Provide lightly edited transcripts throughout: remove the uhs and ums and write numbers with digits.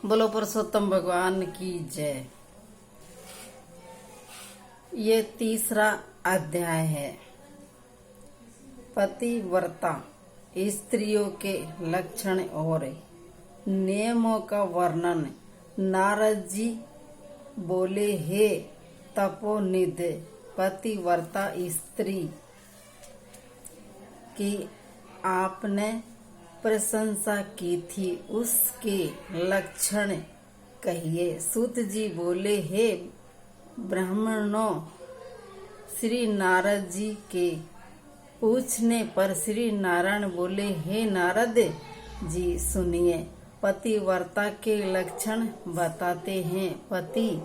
बोलो पुरुषोत्तम भगवान की जय। ये तीसरा अध्याय है। पतिव्रता स्त्रियों के लक्षण और नियमों का वर्णन। नारद जी बोले, हे तपोनिधि, पतिव्रता स्त्री की आपने प्रशंसा की थी, उसके लक्षण कहिए। सूत जी बोले, हे ब्राह्मणों, श्री नारद जी के पूछने पर श्री नारायण बोले, हे नारद जी सुनिए, पतिव्रता के लक्षण बताते हैं। पति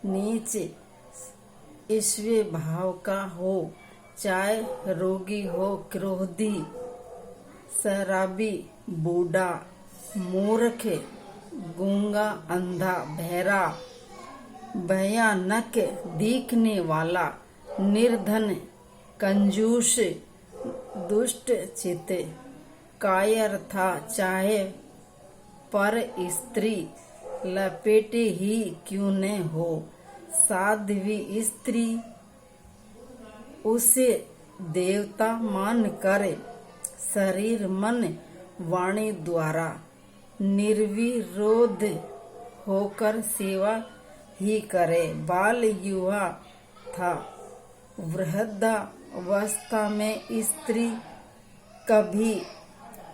नीच ईर्ष्य भाव का हो, चाहे रोगी हो, क्रोधी, शराबी, बूढ़ा, मूर्ख, गूंगा, अंधा, बहरा, भयानक दिखने वाला, निर्धन, कंजूस, दुष्ट चित्त, कायर था, चाहे पर स्त्री लपेटे ही क्यों न हो, साध्वी स्त्री उसे देवता मान कर शरीर मन वाणी द्वारा निर्विरोध होकर सेवा ही करे। बाल युवा था, वृद्धावस्था में स्त्री कभी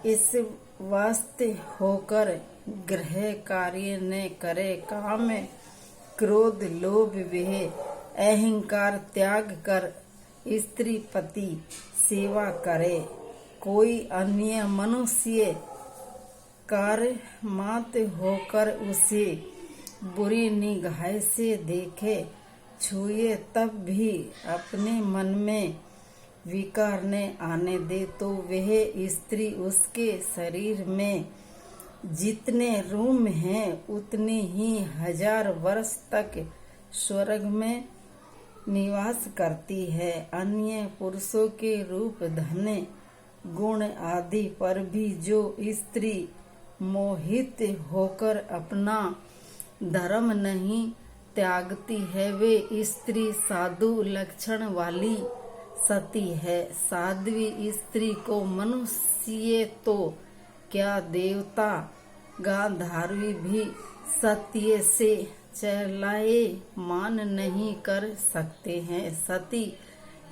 इस वास्ते होकर गृह कार्य न करे। काम, क्रोध, लोभ, वेह, अहंकार त्याग कर स्त्री पति सेवा करे। कोई अन्य मनुष्य कार्य मात होकर उसे बुरी निगाह से देखे, छुए, तब भी अपने मन में विकार न आने दे, तो वह स्त्री उसके शरीर में जितने रूम हैं उतने ही 1000 वर्ष तक स्वर्ग में निवास करती है। अन्य पुरुषों के रूप, धन, गुण आदि पर भी जो स्त्री मोहित होकर अपना धर्म नहीं त्यागती है, वे स्त्री साधु लक्षण वाली सती है। साध्वी स्त्री को मनुष्य तो क्या, देवता गांधारी भी सत्य से चलाए मान नहीं कर सकते हैं। सती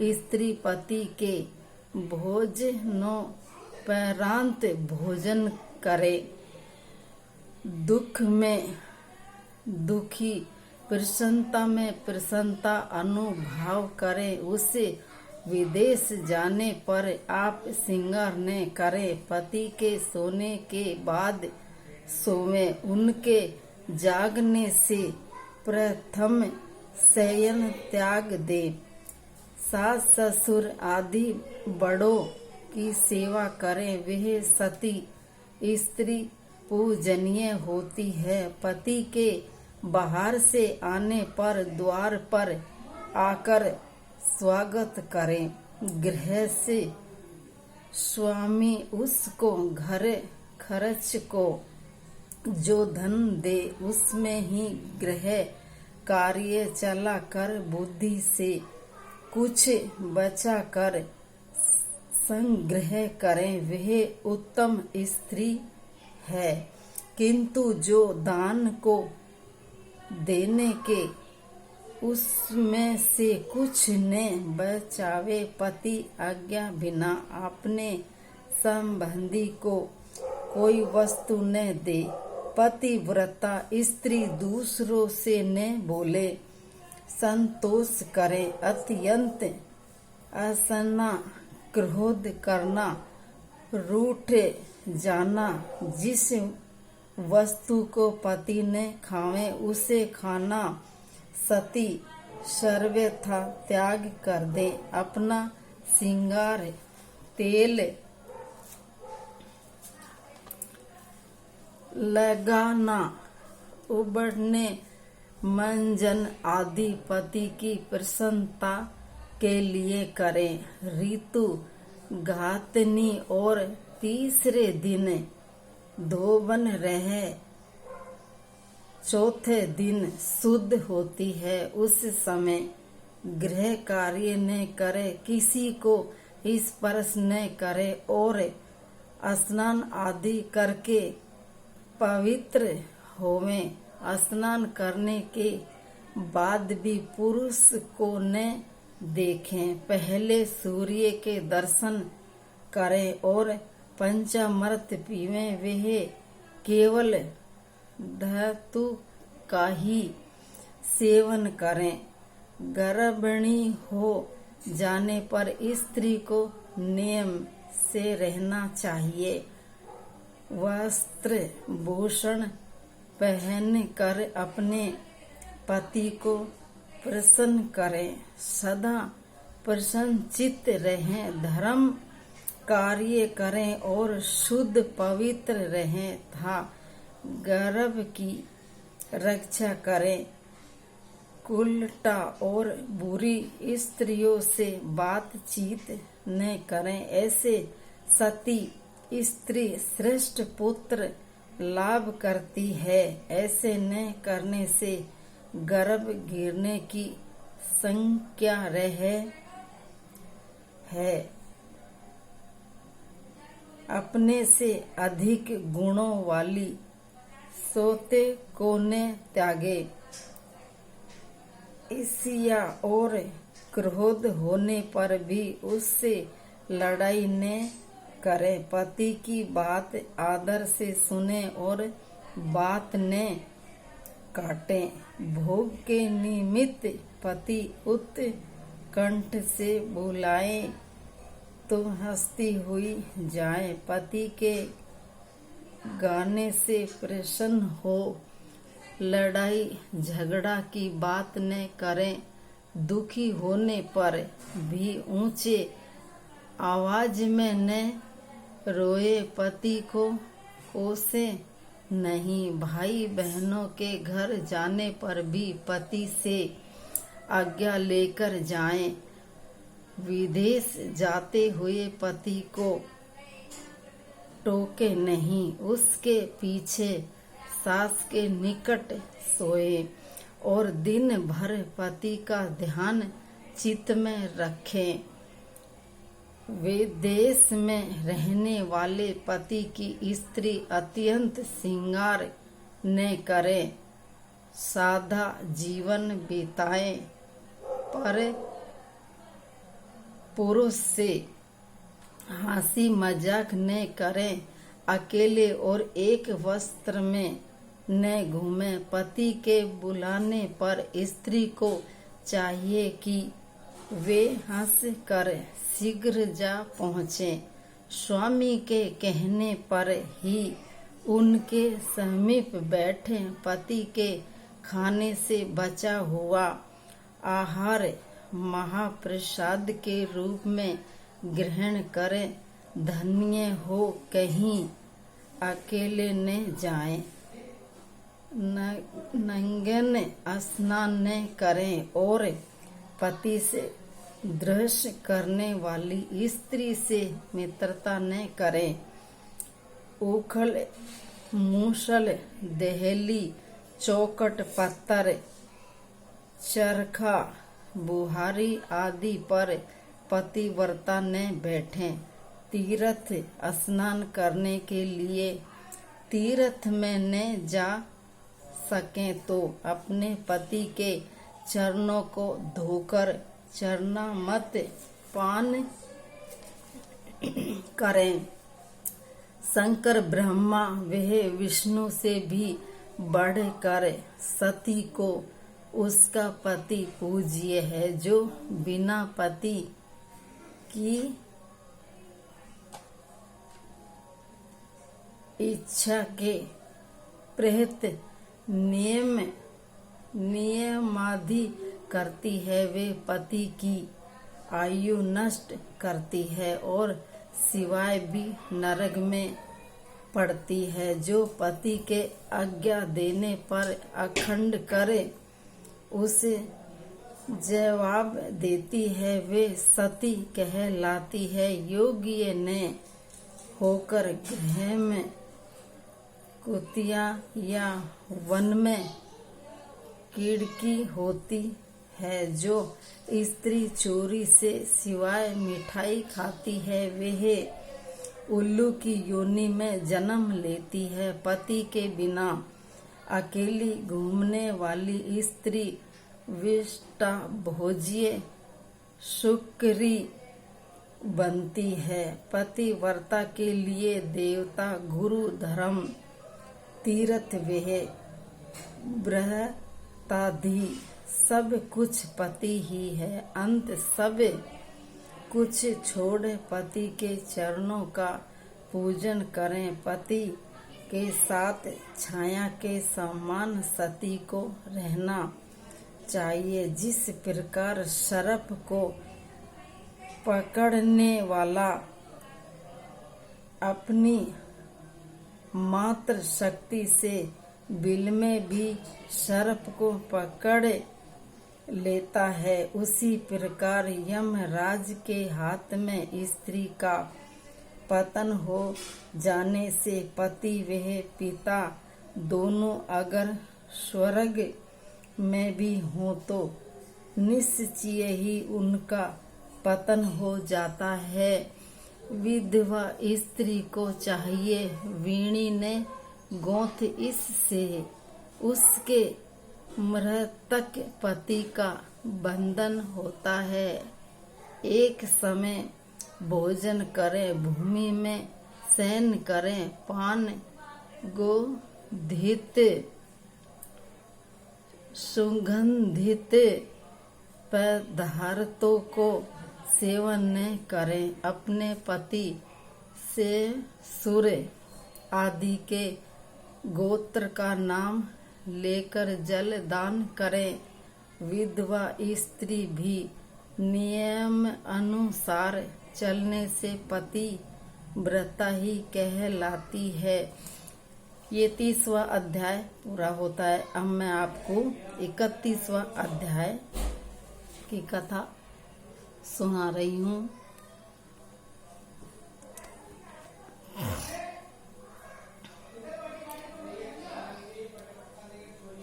स्त्री पति के भोजनोपरांत भोजन करे, दुख में दुखी, प्रसन्नता में प्रसन्नता अनुभव करे। उसे विदेश जाने पर आप श्रृंगार न करे, पति के सोने के बाद सोवे, उनके जागने से प्रथम शयन त्याग दे। सास ससुर आदि बड़ों की सेवा करें, वह सती स्त्री पूजनीय होती है। पति के बाहर से आने पर द्वार पर आकर स्वागत करें। गृह से स्वामी उसको घर खर्च को जो धन दे, उसमें ही गृह कार्य चला कर बुद्धि से कुछ बचा कर संग्रह करें, वह उत्तम स्त्री है। किंतु जो दान को देने के उसमें से कुछ न बचावे, पति आज्ञा बिना अपने संबंधी को कोई वस्तु न दे, पतिव्रता स्त्री दूसरों से न बोले, संतोष करे, अत्यंत असना, क्रोध करना, रूठ जाना, जिस वस्तु को पति ने खावे उसे खाना सती सर्वथा त्याग कर दे। अपना श्रृंगार, तेल लगाना, उबड़ने, मंजन आदि पति की प्रसन्नता के लिए करें। ऋतु घातनी और तीसरे दिन धोबन रहे चौथे दिन शुद्ध होती है। उस समय गृह कार्य न करे, किसी को स्पर्श न करे और स्नान आदि करके पवित्र होवें। स्नान करने के बाद भी पुरुष को न देखें। पहले सूर्य के दर्शन करें और पंचामृत पीवें। वह केवल धातु का ही सेवन करें। गर्भिणी हो जाने पर स्त्री को नियम से रहना चाहिए। वस्त्र भूषण पहन कर अपने पति को प्रसन्न करें। सदा प्रसन्नचित्त रहें। धर्म कार्य करें और शुद्ध पवित्र रहें तथा गर्भ की रक्षा करें। उल्टा और बुरी स्त्रियों से बातचीत न करें। ऐसे सती स्त्री श्रेष्ठ पुत्र लाभ करती है। ऐसे न करने से गर्भ गिरने की संख्या रहे है। अपने से अधिक गुणों वाली सोते को न त्यागे। ईर्ष्या और क्रोध होने पर भी उससे लड़ाई न करे। पति की बात आदर से सुने और बात न काटे। भोग के निमित्त पति उत्कंठ से बुलाए तो हंसती हुई जाए। पति के गाने से प्रसन्न हो। लड़ाई झगड़ा की न करें। दुखी होने पर भी ऊंचे आवाज में न रोए। पति को कोसे नहीं। भाई बहनों के घर जाने पर भी पति से आज्ञा लेकर जाएं। विदेश जाते हुए पति को टोके नहीं। उसके पीछे सास के निकट सोए और दिन भर पति का ध्यान चित्त में रखें। विदेश में रहने वाले पति की स्त्री अत्यंत श्रृंगार न करे। सादा जीवन बिताए पर पुरुष से हंसी मजाक न करें। अकेले और एक वस्त्र में न घूमे। पति के बुलाने पर स्त्री को चाहिए कि वे हंस कर शीघ्र जा पहुँचे। स्वामी के कहने पर ही उनके समीप बैठे। पति के खाने से बचा हुआ आहार महाप्रसाद के रूप में ग्रहण करें। धन्य हो कहीं अकेले न जाएं। नंगन स्नान न करें और पति से द्वेष करने वाली स्त्री से मित्रता न करें। उखल मूसल दहली चौकट पत्थर चरखा बुहारी आदि पर पतिव्रता न बैठें। तीर्थ स्नान करने के लिए तीर्थ में न जा सकें तो अपने पति के चरणों को धोकर चरणामृत पान करें। शंकर ब्रह्मा वह विष्णु से भी बढ़कर सती को उसका पति पूज्य है। जो बिना पति की इच्छा के प्रहित नियमादि करती है, वे पति की आयु नष्ट करती है और सिवाय भी नरक में पड़ती है। जो पति के आज्ञा देने पर अखंड करे उसे जवाब देती है, वे सती कहलाती है। योग्य ने होकर गृह में कुतिया या वन में कीड़की होती है जो स्त्री चोरी से सिवाय मिठाई खाती है, वह उल्लू की योनि में जन्म लेती है। पति के बिना अकेली घूमने वाली स्त्री विष्टा भोज्य शुक्री बनती है। पतिव्रता के लिए देवता, गुरु, धर्म, तीर्थ, वह बृहतादि सब कुछ पति ही है। अंत सब कुछ छोड़ पति के चरणों का पूजन करें। पति के साथ छाया के समान सती को रहना चाहिए। जिस प्रकार सर्प को पकड़ने वाला अपनी मात्र शक्ति से बिल में भी सर्प को पकड़ लेता है, उसी प्रकार यमराज के हाथ में स्त्री का पतन हो जाने से पति वह पिता दोनों अगर स्वर्ग में भी हो तो निश्चय ही उनका पतन हो जाता है। विधवा स्त्री को चाहिए वीणी ने गोंथ, इससे उसके मृतक पति का बंधन होता है। एक समय भोजन करें, भूमि में शयन करें, पान गोधित सुगंधित पदार्थों को सेवन न करें। अपने पति से सूर्य आदि के गोत्र का नाम लेकर जल दान करें। विधवा स्त्री भी नियम अनुसार चलने से पति व्रता ही कहलाती है। ये 30वां अध्याय पूरा होता है। अब मैं आपको 31वां अध्याय की कथा सुना रही हूँ।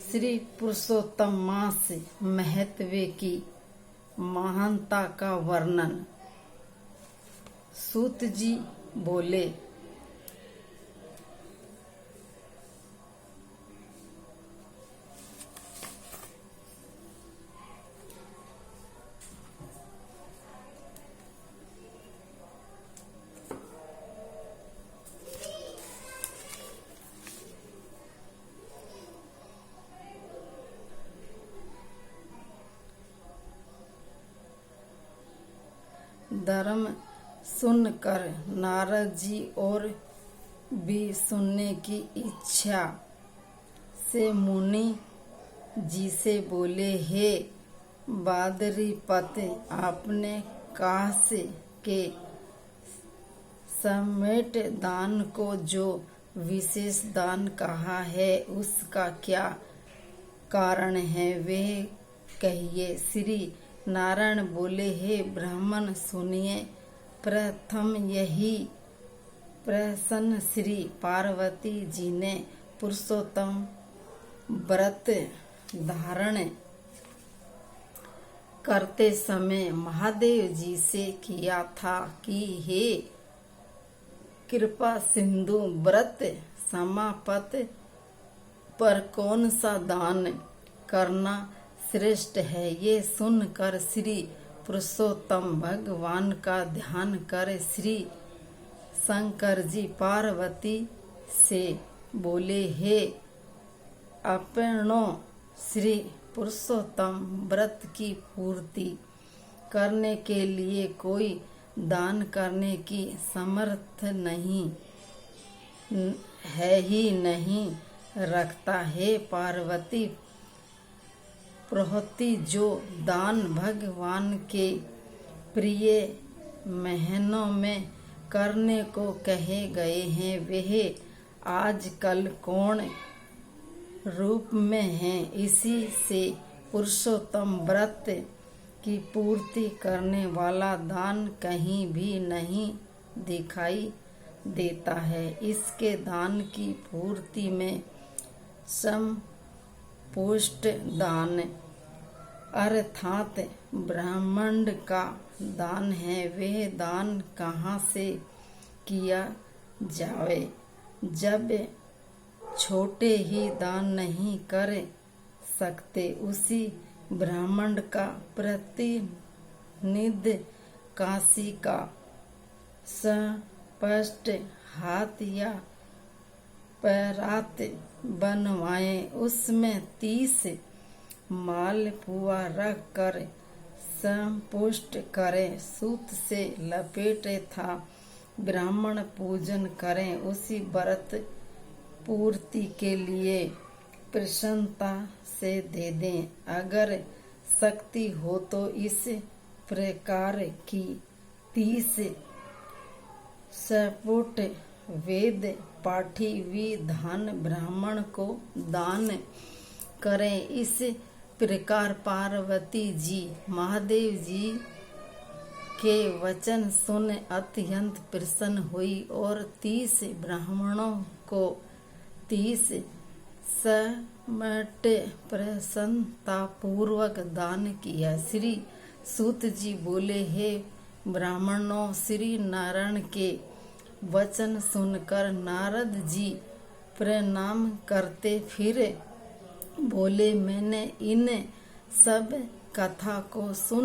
श्री पुरुषोत्तम मास महत्व की महानता का वर्णन। सूत जी बोले, धर्म सुनकर नारद जी और भी सुनने की इच्छा से मुनि जी से बोले, हे बादरीपत, आपने काश के समेट दान को जो विशेष दान कहा है उसका क्या कारण है, वे कहिए। श्री नारायण बोले, हे ब्राह्मण सुनिए। प्रथम यही प्रश्न श्री पार्वती जी ने पुरुषोत्तम व्रत धारण करते समय महादेव जी से किया था कि हे कृपा सिंधु, व्रत समाप्त पर कौन सा दान करना श्रेष्ठ है। ये सुनकर श्री पुरुषोत्तम भगवान का ध्यान कर श्री शंकर जी पार्वती से बोले, हे अपनों, श्री पुरुषोत्तम व्रत की पूर्ति करने के लिए कोई दान करने की समर्थ नहीं है ही नहीं रखता। हे पार्वती प्रहति, जो दान भगवान के प्रिय महीनों में करने को कहे गए हैं, वह आजकल कौन रूप में हैं। इसी से पुरुषोत्तम व्रत की पूर्ति करने वाला दान कहीं भी नहीं दिखाई देता है। इसके दान की पूर्ति में संपुष्ट दान अर्थात ब्रह्मांड का दान है। वह दान कहाँ से किया जावे? जब छोटे ही दान नहीं कर सकते, उसी ब्रह्मांड का प्रतिनिधि काशी का स्पष्ट हाथ या परात बनवाए, उसमें 30 मालपुआ रख कर संपुष्ट करे, सूत से लपेटे था ब्राह्मण पूजन करें। उसी व्रत पूर्ति के लिए प्रसन्नता से दे दें। अगर शक्ति हो तो इस प्रकार की 30 स्फुट वेद पाठी विधान ब्राह्मण को दान करें। इस प्रकार पार्वती जी महादेव जी के वचन सुन अत्यंत प्रसन्न हुई और 30 ब्राह्मणों को 30 समट प्रसन्नता पूर्वक दान किया। श्री सूत जी बोले, हे ब्राह्मणों, श्री नारायण के वचन सुनकर नारद जी प्रणाम करते फिर बोले, मैंने इन सब कथा को सुन